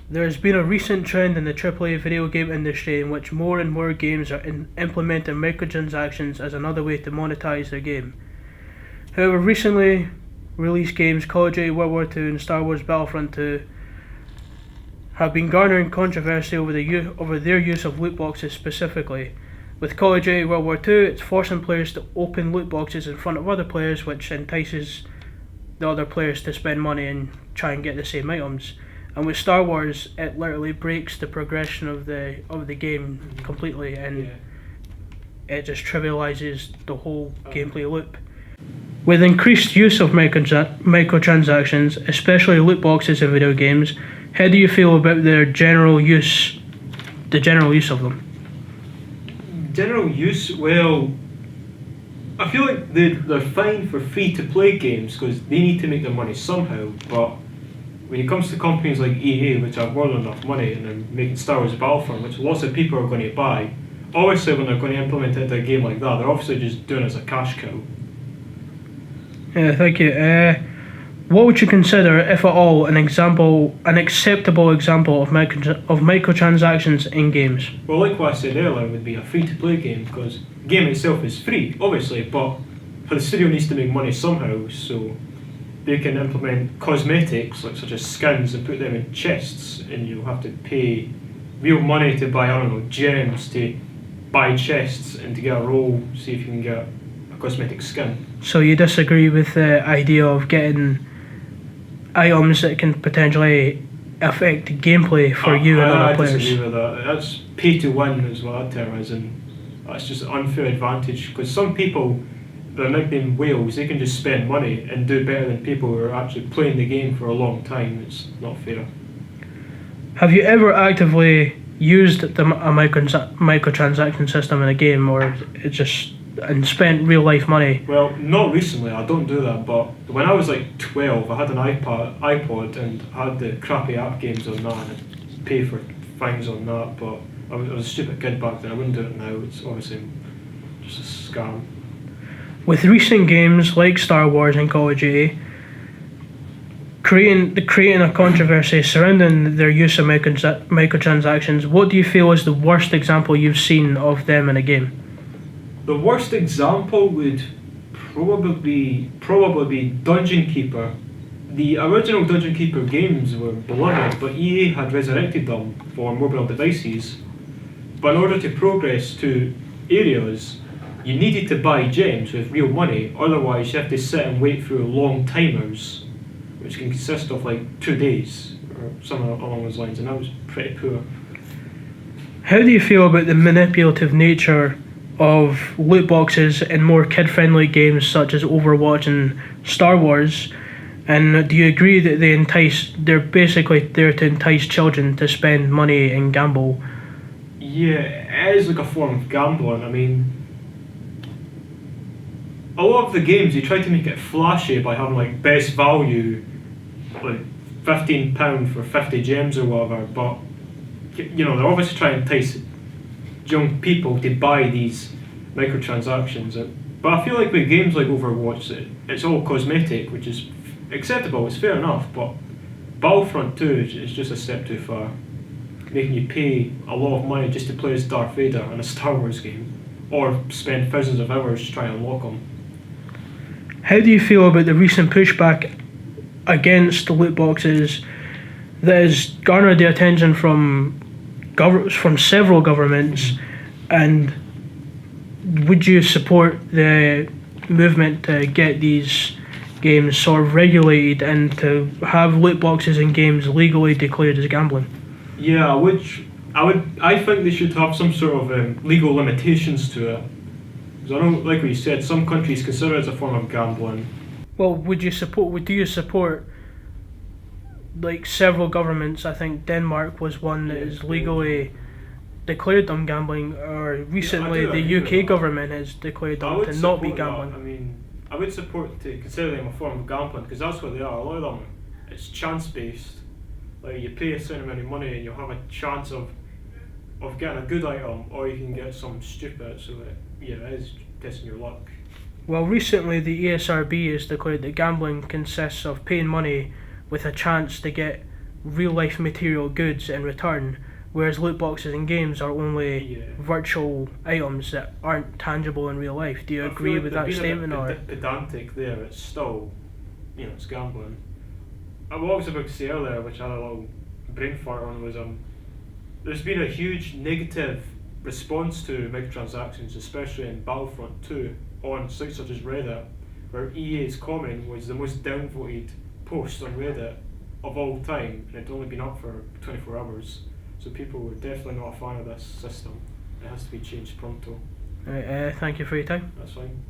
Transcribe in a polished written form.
There has been a recent trend in the AAA video game industry in which more and more games are implementing microtransactions as another way to monetize their game. However, recently released games Call of Duty World War II and Star Wars Battlefront 2 have been garnering controversy over their use of loot boxes specifically. With Call of Duty World War II, it's forcing players to open loot boxes in front of other players, which entices the other players to spend money and try and get the same items. And with Star Wars, it literally breaks the progression of the game completely, and it just trivializes the whole gameplay loop. With increased use of microtransactions, especially loot boxes in video games, how do you feel about the general use of them? General use, well, I feel like they're fine for free-to-play games because they need to make their money somehow, but when it comes to companies like EA, which have more than enough money and are making Star Wars Battlefront, which lots of people are going to buy, obviously when they're going to implement it into a game like that, they're obviously just doing it as a cash cow. Yeah, thank you. What would you consider, if at all, an acceptable example of microtransactions in games? Well, like what I said earlier, it would be a free-to-play game because the game itself is free, obviously, but the studio needs to make money somehow, so they can implement cosmetics such as skins and put them in chests, and you'll have to pay real money to buy, I don't know, gems to buy chests and to get a roll, see if you can get a cosmetic skin. So you disagree with the idea of getting items that can potentially affect gameplay for you and other players? I disagree with that. That's pay to win is what that term is, and that's just an unfair advantage because some people, they're nicknamed whales, they can just spend money and do better than people who are actually playing the game for a long time. It's not fair. Have you ever actively used a microtransaction system in a game, or and spent real life money? Well, not recently, I don't do that, but when I was like 12, I had an iPod and I had the crappy app games on that and I'd pay for things on that, but I was a stupid kid back then, I wouldn't do it now, it's obviously just a scam. With recent games like Star Wars and Call of Duty creating a controversy surrounding their use of microtransactions, what do you feel is the worst example you've seen of them in a game? The worst example would probably be Dungeon Keeper. The original Dungeon Keeper games were beloved, but EA had resurrected them for mobile devices. But in order to progress to areas, you needed to buy gems with real money, otherwise you have to sit and wait through long timers, which can consist of like 2 days, or something along those lines, and that was pretty poor. How do you feel about the manipulative nature of loot boxes in more kid-friendly games such as Overwatch and Star Wars? And do you agree that they're basically there to entice children to spend money and gamble? Yeah, it is like a form of gambling. I mean, a lot of the games, you try to make it flashy by having like best value, like £15 for 50 gems or whatever, but you know, they're obviously trying to entice young people to buy these microtransactions. But I feel like with games like Overwatch, it's all cosmetic, which is acceptable, it's fair enough, but Battlefront 2 is just a step too far, making you pay a lot of money just to play as Darth Vader in a Star Wars game, or spend thousands of hours to try and unlock them. How do you feel about the recent pushback against loot boxes that has garnered the attention from several governments, and would you support the movement to get these games sort of regulated and to have loot boxes in games legally declared as gambling? Yeah, I think they should have some sort of legal limitations to it. Because I know, like what you said, some countries consider it as a form of gambling. Well, do you support like several governments? I think Denmark was one that is legally declared them gambling, or recently the UK government has declared them to not be gambling. I mean, I would support to consider them a form of gambling because that's what they are. A lot of them, it's chance based. Like you pay a certain amount of money and you'll have a chance of getting a good item, or you can get some stupid. So it is testing your luck. Well, recently the ESRB has declared that gambling consists of paying money with a chance to get real life material goods in return, whereas loot boxes in games are only Yeah. virtual items that aren't tangible in real life. Do you I agree feel like with they've that been statement, a or? bit pedantic there. It's still, it's gambling. What I was about to say earlier, which I had a little brain fart on, was there's been a huge negative response to microtransactions, especially in Battlefront 2, on sites such as Reddit, where EA's comment was the most downvoted post on Reddit of all time, and it'd only been up for 24 hours. So people were definitely not a fan of this system. It has to be changed pronto. Right, thank you for your time. That's fine.